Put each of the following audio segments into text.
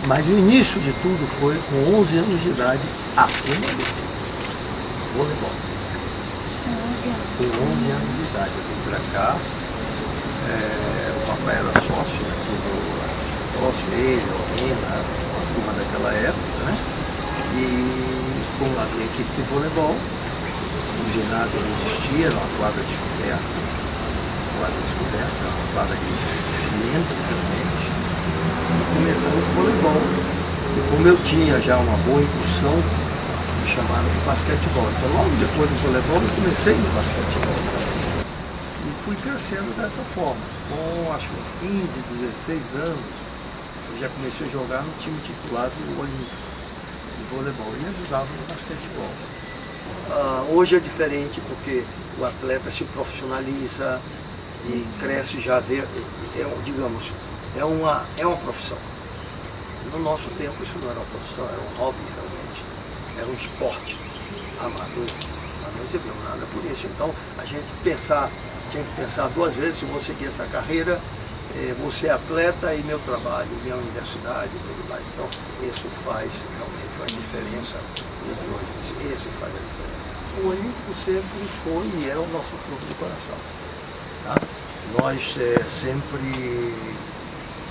Mas o início de tudo foi com 11 anos de idade, apenas voleibol. Com 11 anos de idade eu vim para cá, o papai era sócio aqui ele, a Nina, a turma daquela época, né? E como havia equipe de voleibol, o ginásio não existia, era uma quadra descoberta, uma quadra de cimento realmente. Começando com voleibol. E como eu tinha já uma boa impulsão, me chamaram de basquetebol. Então logo depois do voleibol eu comecei no basquetebol. E fui crescendo dessa forma. Com acho que 15, 16 anos, eu já comecei a jogar no time titular do Olímpico de voleibol e ajudava no basquetebol. Hoje é diferente porque o atleta se profissionaliza e cresce, já vê, digamos, é uma profissão. No nosso tempo isso não era uma profissão, era um hobby realmente, era um esporte amador, mas não recebemos nada por isso. Então a gente tinha que pensar duas vezes se vou seguir essa carreira, você é atleta e meu trabalho, minha universidade e tudo mais. Então isso faz realmente uma diferença de hoje, isso faz a diferença. O Olímpico sempre foi e é o nosso clube de coração. Tá? Nós sempre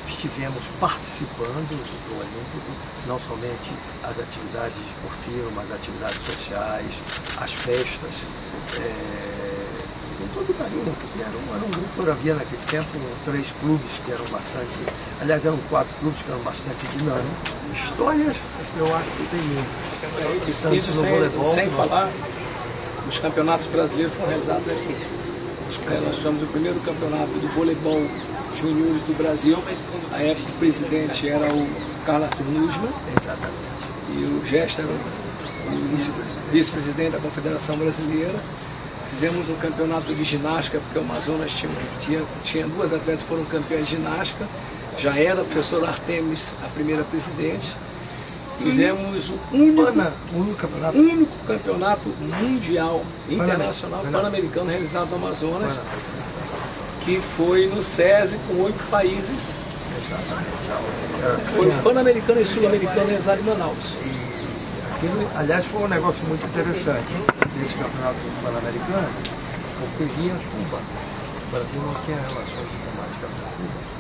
estivemos participando do Olímpico, não somente as atividades esportivas, mas atividades sociais, as festas, com todo o carinho, porque era um grupo, havia naquele tempo 3 clubes que eram bastante, aliás eram 4 clubes que eram bastante dinâmicos. Histórias, eu acho que tem muitas. Isso sem falar, os campeonatos brasileiros foram realizados aqui. Nós tivemos o primeiro campeonato de voleibol juniores do Brasil. A época o presidente era o Carlos Arthur Nussmann. E o Gesta era o vice-presidente da Confederação Brasileira. Fizemos um campeonato de ginástica, porque o Amazonas tinha 2 atletas que foram campeões de ginástica. Já era o professor Artemis a primeira presidente. Fizemos o único campeonato mundial, internacional, pan-americano realizado no Amazonas, que foi no SESI com 8 países. Foi o pan-americano e sul-americano realizado em Manaus. Aquilo, aliás, foi um negócio muito interessante desse campeonato pan-americano, porque vinha Cuba. O Brasil não tinha relações diplomáticas com Cuba.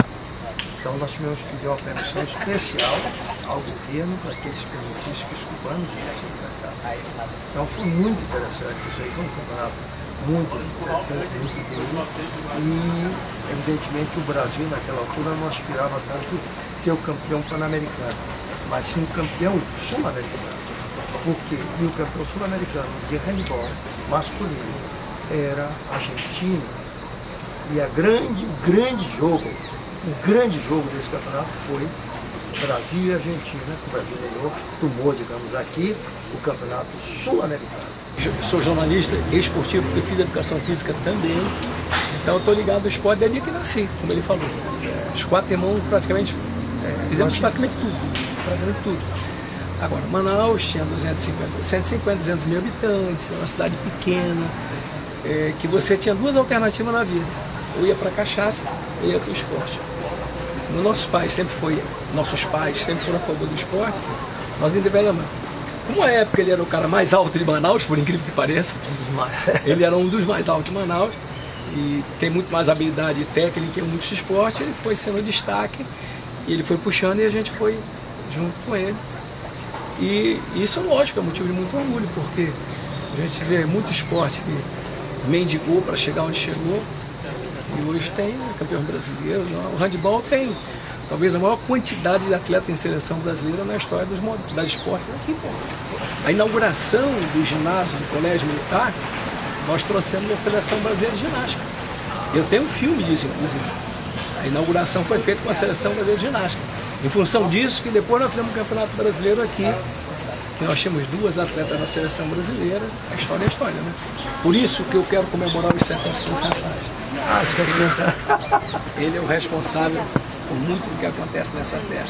Então nós tivemos que pedir uma permissão especial ao governo para que eles permitissem que os cubanos viessem para cá. Então foi muito interessante isso aí, foi um campeonato muito interessante, muito bonito. E evidentemente o Brasil naquela altura não aspirava tanto a ser o campeão pan-americano, mas sim o campeão sul-americano. Porque o campeão sul-americano de handball masculino era Argentina. E o grande jogo desse campeonato foi Brasil e Argentina, que o Brasil ganhou, tomou, digamos, aqui o campeonato sul-americano. Eu sou jornalista esportivo, porque fiz educação física também, então eu estou ligado ao esporte desde que nasci, como ele falou. Os 4 irmãos praticamente fizemos praticamente tudo. Agora, Manaus tinha 150, 200 mil habitantes, uma cidade pequena, que você tinha 2 alternativas na vida. Ou ia para a cachaça, ou ia para o esporte. Como nossos pais sempre foram a favor do esporte, nós endereçamos. Como na época ele era o cara mais alto de Manaus, por incrível que pareça, ele era um dos mais altos de Manaus, e tem muito mais habilidade técnica em muitos esportes, ele foi sendo destaque, e ele foi puxando e a gente foi junto com ele. E isso, lógico, é motivo de muito orgulho, porque a gente vê muito esporte que mendigou para chegar onde chegou, e hoje tem campeão brasileiro. O handebol tem talvez a maior quantidade de atletas em seleção brasileira na história das esportes aqui. A inauguração do ginásio do Colégio Militar, nós trouxemos a seleção brasileira de ginástica. Eu tenho um filme disso, inclusive. A inauguração foi feita com a seleção brasileira de ginástica. Em função disso, que depois nós fizemos um campeonato brasileiro aqui, que nós tínhamos 2 atletas da seleção brasileira. A história é história, né? Por isso que eu quero comemorar os 70 anos atrás. Ele é o responsável por muito do que acontece nessa terra.